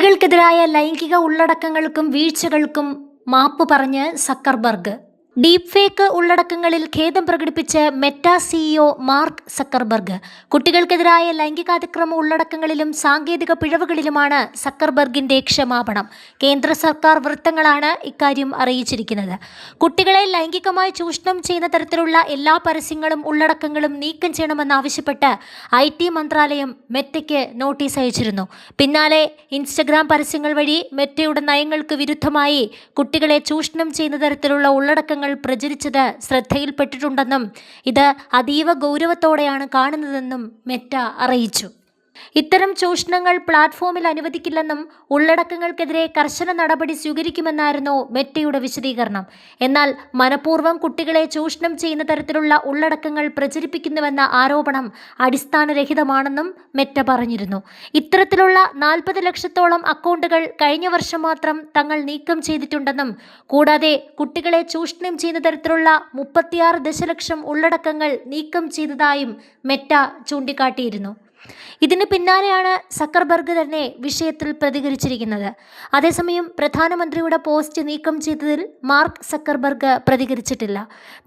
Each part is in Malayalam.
കുട്ടികൾക്കെതിരായ ലൈംഗിക ഉള്ളടക്കങ്ങൾക്കും വീഴ്ചകൾക്കും മാപ്പ് പറഞ്ഞ് സക്കർബർഗ്. ഡീപ് ഫേക്ക് ഉള്ളടക്കങ്ങളിൽ ഖേദം പ്രകടിപ്പിച്ച് മെറ്റ സിഇഒ മാർക്ക് സക്കർബർഗ്. കുട്ടികൾക്കെതിരായ ലൈംഗികാതിക്രമ ഉള്ളടക്കങ്ങളിലും സാങ്കേതിക പിഴവുകളിലുമാണ് സക്കർബർഗിന്റെ ക്ഷമാപണം. കേന്ദ്ര സർക്കാർ വൃത്തങ്ങളാണ് ഇക്കാര്യം അറിയിച്ചിരിക്കുന്നത്. കുട്ടികളെ ലൈംഗികമായി ചൂഷണം ചെയ്യുന്ന തരത്തിലുള്ള എല്ലാ പരസ്യങ്ങളും ഉള്ളടക്കങ്ങളും നീക്കം ചെയ്യണമെന്നാവശ്യപ്പെട്ട് IT മന്ത്രാലയം മെറ്റയ്ക്ക് നോട്ടീസ് അയച്ചിരുന്നു. പിന്നാലെ ഇൻസ്റ്റഗ്രാം പരസ്യങ്ങൾ വഴി മെറ്റയുടെ നയങ്ങൾക്ക് വിരുദ്ധമായി കുട്ടികളെ ചൂഷണം ചെയ്യുന്ന തരത്തിലുള്ള ഉള്ളടക്കങ്ങൾ പ്രചരിച്ചത് ശ്രദ്ധയിൽപ്പെട്ടിട്ടുണ്ടെന്നും ഇത് അതീവ ഗൗരവത്തോടെയാണ് കാണുന്നതെന്നും മെറ്റ അറിയിച്ചു. ഇത്തരം ചൂഷണങ്ങൾ പ്ലാറ്റ്ഫോമിൽ അനുവദിക്കില്ലെന്നും ഉള്ളടക്കങ്ങൾക്കെതിരെ കർശന നടപടി സ്വീകരിക്കുമെന്നായിരുന്നു മെറ്റയുടെ വിശദീകരണം. എന്നാൽ മനഃപൂർവ്വം കുട്ടികളെ ചൂഷണം ചെയ്യുന്ന തരത്തിലുള്ള ഉള്ളടക്കങ്ങൾ പ്രചരിപ്പിക്കുന്നുവെന്ന ആരോപണം അടിസ്ഥാനരഹിതമാണെന്നും മെറ്റ പറഞ്ഞിരുന്നു. ഇത്തരത്തിലുള്ള 40 ലക്ഷത്തോളം അക്കൗണ്ടുകൾ കഴിഞ്ഞ വർഷം മാത്രം തങ്ങൾ നീക്കം ചെയ്തിട്ടുണ്ടെന്നും കൂടാതെ കുട്ടികളെ ചൂഷണം ചെയ്യുന്ന തരത്തിലുള്ള 36 ദശലക്ഷം ഉള്ളടക്കങ്ങൾ നീക്കം ചെയ്തതായും മെറ്റ ചൂണ്ടിക്കാട്ടിയിരുന്നു. ഇതിന് പിന്നാലെയാണ് സക്കർബർഗ് തന്നെ വിഷയത്തിൽ പ്രതികരിച്ചിരിക്കുന്നത്. അതേസമയം പ്രധാനമന്ത്രിയുടെ പോസ്റ്റ് നീക്കം ചെയ്തതിൽ മാർക്ക് സക്കർബർഗ് പ്രതികരിച്ചിട്ടില്ല.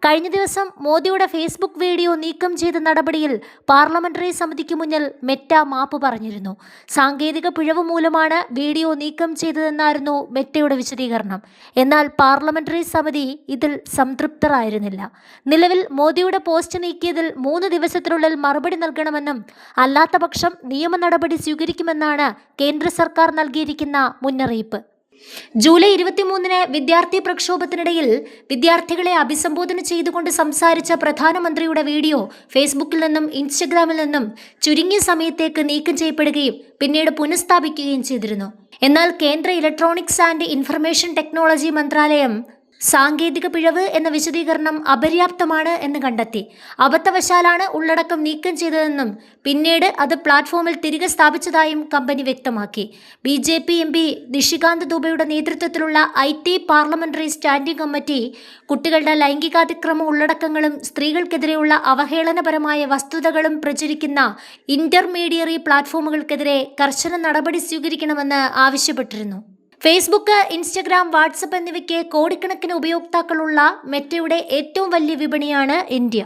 കഴിഞ്ഞ ദിവസം മോദിയുടെ ഫേസ്ബുക്ക് വീഡിയോ നീക്കം ചെയ്ത നടപടിയിൽ പാർലമെന്ററി സമിതിക്ക് മുന്നിൽ മെറ്റ മാപ്പ് പറഞ്ഞിരുന്നു. സാങ്കേതിക പിഴവ് മൂലമാണ് വീഡിയോ നീക്കം ചെയ്തതെന്നായിരുന്നു മെറ്റയുടെ വിശദീകരണം. എന്നാൽ പാർലമെന്ററി സമിതി ഇതിൽ സംതൃപ്തരായിരുന്നില്ല. നിലവിൽ മോദിയുടെ പോസ്റ്റ് നീക്കിയതിൽ 3 ദിവസത്തിനുള്ളിൽ മറുപടി നൽകണമെന്നും അല്ലാത്തപക്ഷം നിയമ നടപടി സ്വീകരിക്കുമെന്നാണ് കേന്ദ്ര സർക്കാർ നൽകിയിരിക്കുന്ന മുന്നറിയിപ്പ്. ജൂലൈ 23-ന് വിദ്യാർത്ഥി പ്രക്ഷോഭത്തിനിടയിൽ വിദ്യാർത്ഥികളെ അഭിസംബോധന ചെയ്തുകൊണ്ട് സംസാരിച്ച പ്രധാനമന്ത്രിയുടെ വീഡിയോ ഫേസ്ബുക്കിൽ നിന്നും ഇൻസ്റ്റഗ്രാമിൽ നിന്നും ചുരുങ്ങിയ സമയത്തേക്ക് നീക്കം ചെയ്യപ്പെടുകയും പിന്നീട് പുനഃസ്ഥാപിക്കുകയും ചെയ്തിരുന്നു. എന്നാൽ കേന്ദ്ര ഇലക്ട്രോണിക്സ് ആൻഡ് ഇൻഫർമേഷൻ ടെക്നോളജി മന്ത്രാലയം സാങ്കേതിക പിഴവ് എന്ന വിശദീകരണം അപര്യാപ്തമാണ് എന്ന് കണ്ടെത്തി. അബദ്ധവശാലാണ് ഉള്ളടക്കം നീക്കം ചെയ്തതെന്നും പിന്നീട് അത് പ്ലാറ്റ്ഫോമിൽ തിരികെ സ്ഥാപിച്ചതായും കമ്പനി വ്യക്തമാക്കി. BJP MP നിഷികാന്ത് ദുബെയുടെ നേതൃത്വത്തിലുള്ള IT പാർലമെന്ററി സ്റ്റാൻഡിംഗ് കമ്മിറ്റി കുട്ടികളുടെ ലൈംഗികാതിക്രമ ഉള്ളടക്കങ്ങളും സ്ത്രീകൾക്കെതിരെയുള്ള അവഹേളനപരമായ വസ്തുതകളും പ്രചരിക്കുന്ന ഇന്റർമീഡിയറി പ്ലാറ്റ്ഫോമുകൾക്കെതിരെ കർശന നടപടി സ്വീകരിക്കണമെന്ന് ആവശ്യപ്പെട്ടിരുന്നു. ഫേസ്ബുക്ക്, ഇൻസ്റ്റഗ്രാം, വാട്സപ്പ് എന്നിവയ്ക്ക് കോടിക്കണക്കിന് ഉപയോക്താക്കളുള്ള മെറ്റയുടെ ഏറ്റവും വലിയ വിപണിയാണ് ഇന്ത്യ.